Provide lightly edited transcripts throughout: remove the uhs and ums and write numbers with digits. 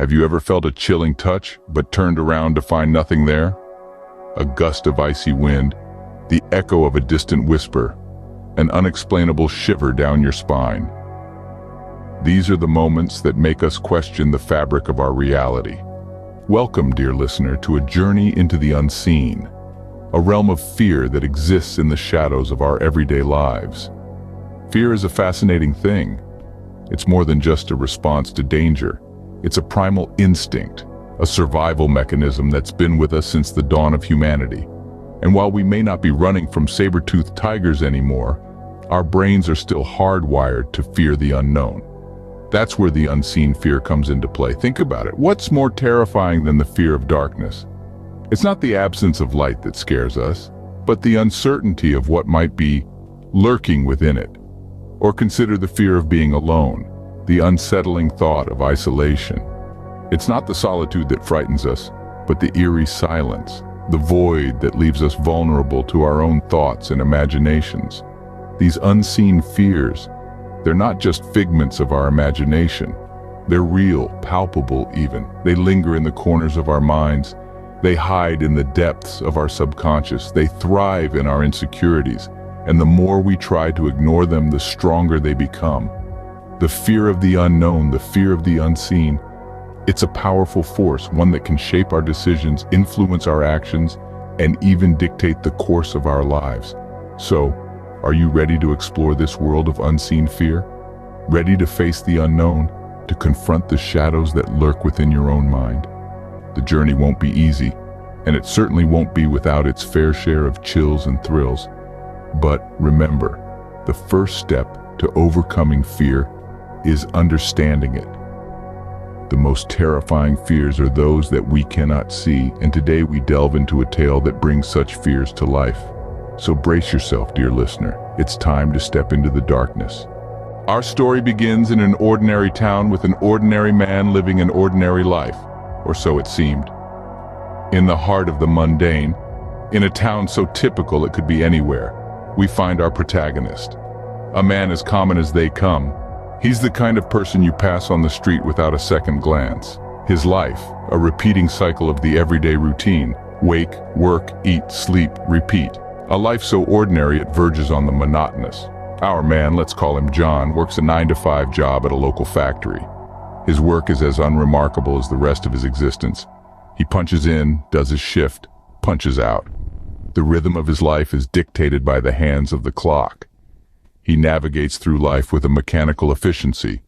Have you ever felt a chilling touch, but turned around to find nothing there? A gust of icy wind, the echo of a distant whisper, an unexplainable shiver down your spine. These are the moments that make us question the fabric of our reality. Welcome, dear listener, to a journey into the unseen, a realm of fear that exists in the shadows of our everyday lives. Fear is a fascinating thing. It's more than just a response to danger. It's a primal instinct, a survival mechanism that's been with us since the dawn of humanity. And while we may not be running from saber-toothed tigers anymore, our brains are still hardwired to fear the unknown. That's where the unseen fear comes into play. Think about it. What's more terrifying than the fear of darkness? It's not the absence of light that scares us, but the uncertainty of what might be lurking within it. Or consider the fear of being alone, the unsettling thought of isolation. It's not the solitude that frightens us, but the eerie silence, the void that leaves us vulnerable to our own thoughts and imaginations. These unseen fears, they're not just figments of our imagination. They're real, palpable even. They linger in the corners of our minds. They hide in the depths of our subconscious. They thrive in our insecurities. And the more we try to ignore them, the stronger they become. The fear of the unknown, the fear of the unseen, it's a powerful force, one that can shape our decisions, influence our actions, and even dictate the course of our lives. So, are you ready to explore this world of unseen fear? Ready to face the unknown, to confront the shadows that lurk within your own mind? The journey won't be easy, and it certainly won't be without its fair share of chills and thrills. But remember, the first step to overcoming fear is understanding it. The most terrifying fears are those that we cannot see, and today we delve into a tale that brings such fears to life. So brace yourself, dear listener. It's time to step into the darkness. Our story begins in an ordinary town with an ordinary man living an ordinary life, or so it seemed. In the heart of the mundane, in a town so typical it could be anywhere, we find our protagonist. A man as common as they come. He's the kind of person you pass on the street without a second glance. His life, a repeating cycle of the everyday routine. Wake, work, eat, sleep, repeat. A life so ordinary it verges on the monotonous. Our man, let's call him John, works a 9-to-5 job at a local factory. His work is as unremarkable as the rest of his existence. He punches in, does his shift, punches out. The rhythm of his life is dictated by the hands of the clock. He navigates through life with a mechanical efficiency,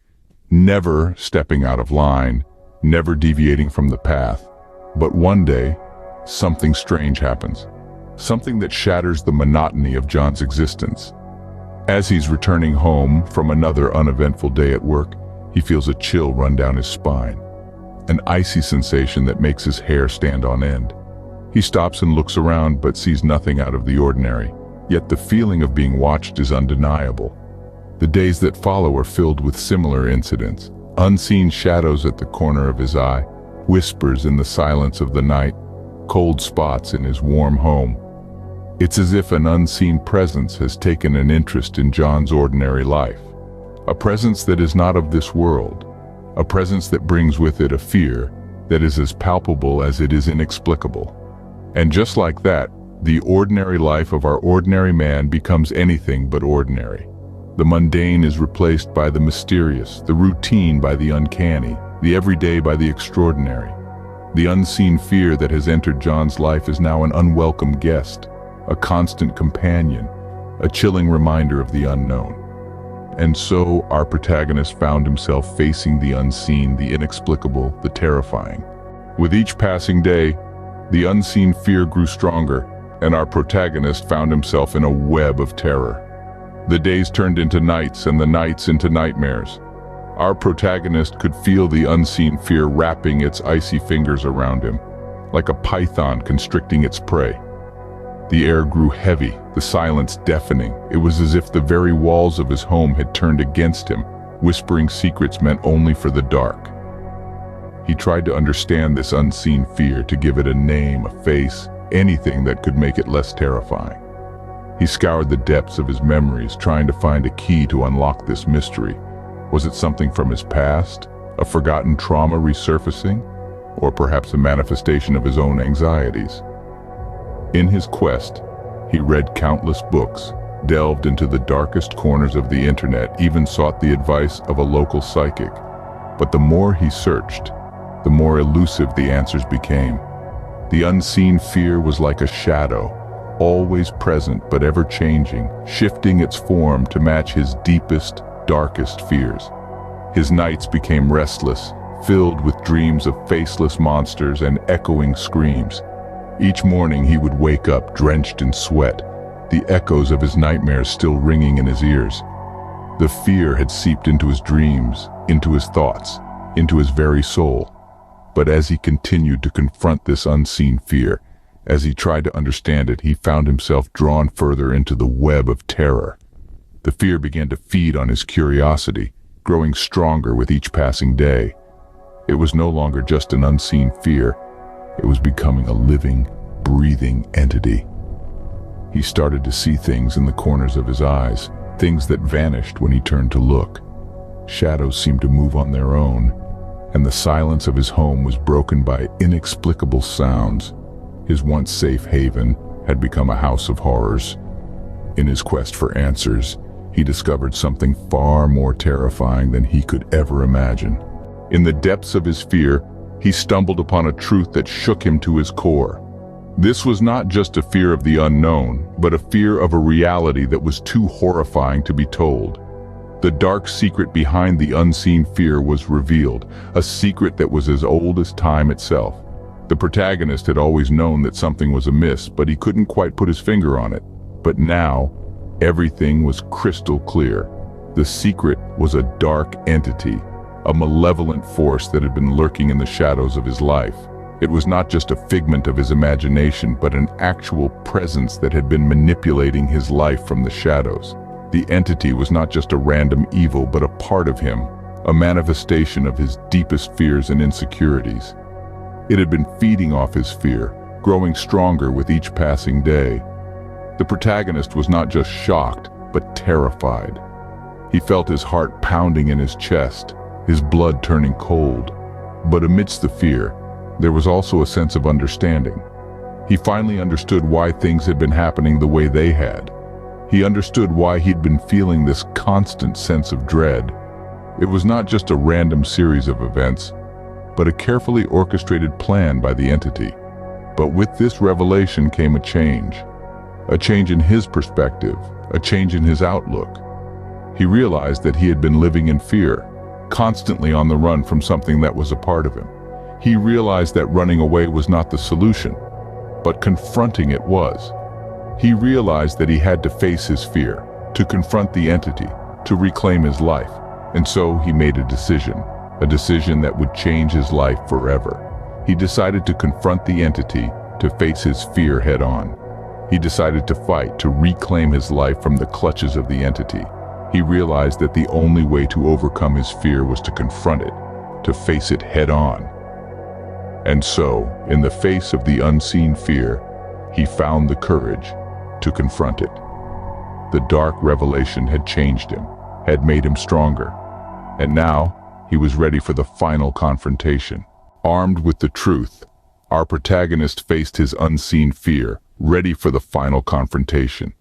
never stepping out of line, never deviating from the path. But one day, something strange happens. Something that shatters the monotony of John's existence. As he's returning home from another uneventful day at work, he feels a chill run down his spine. An icy sensation that makes his hair stand on end. He stops and looks around but sees nothing out of the ordinary. Yet the feeling of being watched is undeniable. The days that follow are filled with similar incidents. Unseen shadows at the corner of his eye, whispers in the silence of the night, cold spots in his warm home. It's as if an unseen presence has taken an interest in John's ordinary life. A presence that is not of this world. A presence that brings with it a fear that is as palpable as it is inexplicable. And just like that, the ordinary life of our ordinary man becomes anything but ordinary. The mundane is replaced by the mysterious, the routine by the uncanny, the everyday by the extraordinary. The unseen fear that has entered John's life is now an unwelcome guest, a constant companion, a chilling reminder of the unknown. And so our protagonist found himself facing the unseen, the inexplicable, the terrifying. With each passing day, the unseen fear grew stronger, and our protagonist found himself in a web of terror. The days turned into nights and the nights into nightmares. Our protagonist could feel the unseen fear wrapping its icy fingers around him, like a python constricting its prey. The air grew heavy, the silence deafening. It was as if the very walls of his home had turned against him, whispering secrets meant only for the dark. He tried to understand this unseen fear, to give it a name, a face, anything that could make it less terrifying. He scoured the depths of his memories, trying to find a key to unlock this mystery. Was it something from his past, A forgotten trauma resurfacing? Or perhaps a manifestation of his own anxieties? In his quest, he read countless books, delved into the darkest corners of the internet, even sought the advice of a local psychic. But the more he searched, the more elusive the answers became. The unseen fear was like a shadow, always present but ever-changing, shifting its form to match his deepest, darkest fears. His nights became restless, filled with dreams of faceless monsters and echoing screams. Each morning he would wake up drenched in sweat, the echoes of his nightmares still ringing in his ears. The fear had seeped into his dreams, into his thoughts, into his very soul. But as he continued to confront this unseen fear, as he tried to understand it, he found himself drawn further into the web of terror. The fear began to feed on his curiosity, growing stronger with each passing day. It was no longer just an unseen fear. It was becoming a living, breathing entity. He started to see things in the corners of his eyes, things that vanished when he turned to look. Shadows seemed to move on their own, and the silence of his home was broken by inexplicable sounds. His once safe haven had become a house of horrors. In his quest for answers, he discovered something far more terrifying than he could ever imagine. In the depths of his fear, he stumbled upon a truth that shook him to his core. This was not just a fear of the unknown, but a fear of a reality that was too horrifying to be told. The dark secret behind the unseen fear was revealed, a secret that was as old as time itself. The protagonist had always known that something was amiss, but he couldn't quite put his finger on it. But now, everything was crystal clear. The secret was a dark entity, a malevolent force that had been lurking in the shadows of his life. It was not just a figment of his imagination, but an actual presence that had been manipulating his life from the shadows. The entity was not just a random evil, but a part of him, a manifestation of his deepest fears and insecurities. It had been feeding off his fear, growing stronger with each passing day. The protagonist was not just shocked, but terrified. He felt his heart pounding in his chest, his blood turning cold. But amidst the fear, there was also a sense of understanding. He finally understood why things had been happening the way they had. He understood why he'd been feeling this constant sense of dread. It was not just a random series of events, but a carefully orchestrated plan by the entity. But with this revelation came a change in his perspective, a change in his outlook. He realized that he had been living in fear, constantly on the run from something that was a part of him. He realized that running away was not the solution, but confronting it was. He realized that he had to face his fear, to confront the entity, to reclaim his life. And so he made a decision that would change his life forever. He decided to confront the entity, to face his fear head-on. He decided to fight, to reclaim his life from the clutches of the entity. He realized that the only way to overcome his fear was to confront it, to face it head-on. And so, in the face of the unseen fear, he found the courage to confront it. The dark revelation had changed him, had made him stronger. And now, he was ready for the final confrontation. Armed with the truth, our protagonist faced his unseen fear, ready for the final confrontation.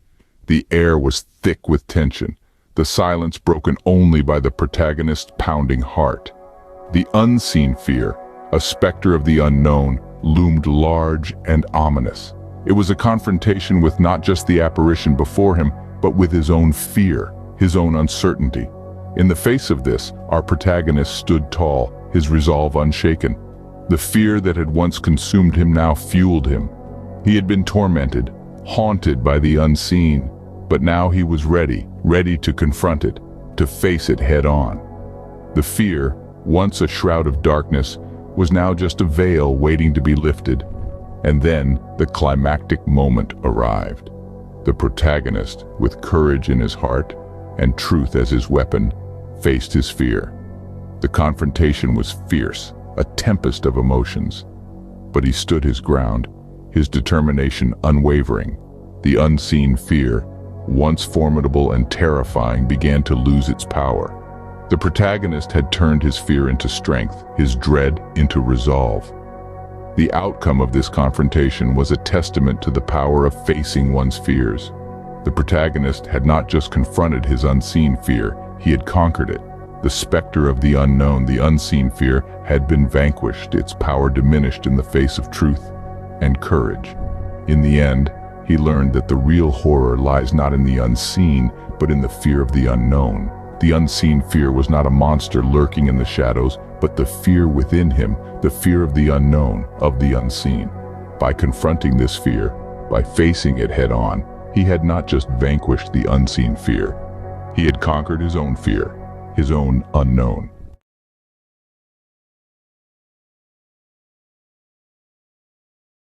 The air was thick with tension, the silence broken only by the protagonist's pounding heart. The unseen fear, a specter of the unknown, loomed large and ominous. It was a confrontation with not just the apparition before him, but with his own fear, his own uncertainty. In the face of this, our protagonist stood tall, his resolve unshaken. The fear that had once consumed him now fueled him. He had been tormented, haunted by the unseen, but now he was ready to confront it, to face it head-on. The fear, once a shroud of darkness, was now just a veil waiting to be lifted. And then the climactic moment arrived. The protagonist, with courage in his heart and truth as his weapon, faced his fear. The confrontation was fierce, a tempest of emotions. But he stood his ground, his determination unwavering. The unseen fear, once formidable and terrifying, began to lose its power. The protagonist had turned his fear into strength, his dread into resolve. The outcome of this confrontation was a testament to the power of facing one's fears. The protagonist had not just confronted his unseen fear, he had conquered it. The specter of the unknown, the unseen fear, had been vanquished, its power diminished in the face of truth and courage. In the end, he learned that the real horror lies not in the unseen, but in the fear of the unknown. The unseen fear was not a monster lurking in the shadows, but the fear within him, the fear of the unknown, of the unseen. By confronting this fear, by facing it head-on, he had not just vanquished the unseen fear. He had conquered his own fear, his own unknown.